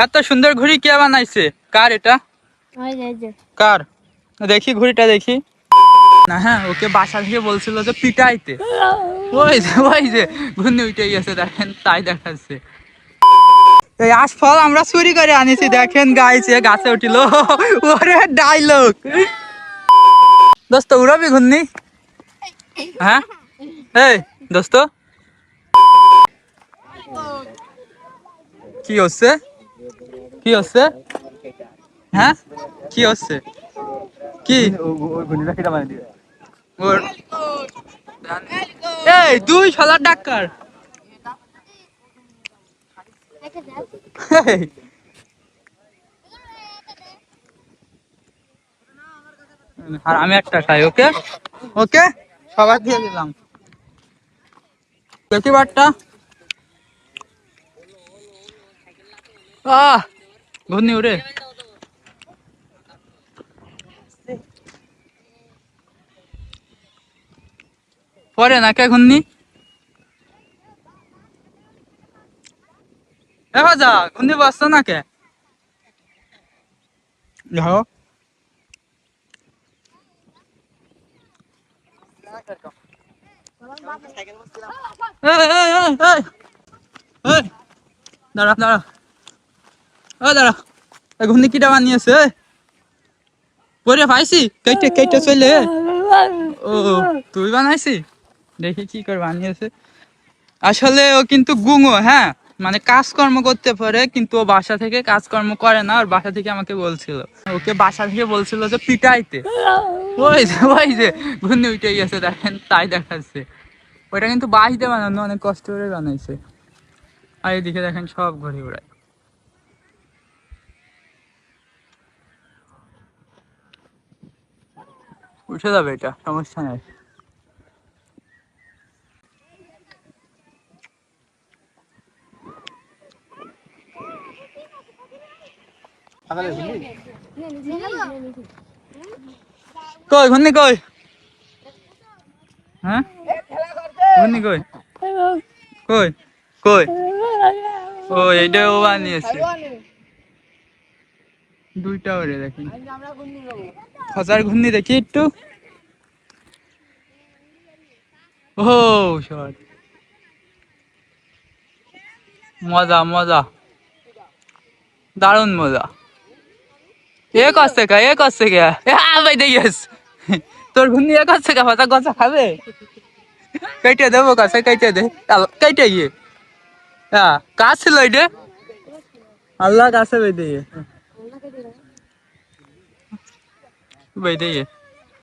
এত সুন্দর ঘড়ি কে বানাইছে? কার এটা? কার? দেখি ঘড়িটা দেখি না। হ্যাঁ, ওকে বাসা থেকে বলছিল যে পিটাইতে। ওই যে ঘূর্ণি উঠে গেছে, দেখেন তাই দেখাচ্ছে। এই আশফল আমরা চুরি করে আনিছি, দেখেন গাইছে গাছে উঠিল। ওরে ডাইলগ। দোস্ত উড়াবি ঘূর্ণি? হ্যাঁ এই দোস্ত কি হচ্ছে? কি হচ্ছে? হ্যাঁ কি হচ্ছে? কি ওর এই দুই শালার ডাক্তার। আর আমি একটা খাই। ওকে ওকে সবাই দিয়ে দিলাম। দেখি বারটা। আহ ঘূর্ণি উড়ে পরে না কে ঘূর্ণি? দেখা যা ঘূর্ণি বসছে না কে? যাও দাঁড়া দাঁড়া দাঁড়া। ঘূর্ণি কিটা বানিয়েছে? পরে পাইছি কেটে কেটে চলে। ও তুই বানাইছি? দেখি কি করে বানিয়েছে। আসলে ও কিন্তু গুঙো, হ্যাঁ মানে কাজকর্ম করতে পারে, কিন্তু ও বাসা থেকে কাজকর্ম করে না। আর বাসা থেকে আমাকে বলছিল, ওকে বাসা থেকে বলছিল যে পিটাইতে। ওই যে ঘূর্ণি উঠে গেছে, দেখেন তাই দেখাচ্ছে। ওইটা কিন্তু বাঁশতে বানানো, অনেক কষ্ট করে বানাইছে। আর এদিকে দেখেন সব ঘুরে উড়ায়। উঠে যাবে, এটা সমস্যা নাই। কই ঘূর্ণি কই? হ্যাঁ ঘূর্ণি কই? কই কই? ও এইটা ও বানিয়েছে। দুইটা ওরে দেখেন। খচার ঘূর্ণি দেখি একটু। ও শট, মজা মজা, দারুণ মজা। এক আসছে কা, এক আসছে কা। ভাই দেখিস তোর ঘূর্ণি এক আসছে কা, ফাঁচা গছা খাবে। কেটে দেবো কাছে, কেটে দে। কেটে গিয়ে হ্যাঁ কাজ ছিল এটা। আল্লাহ কাছে বেঁধে বেঁধে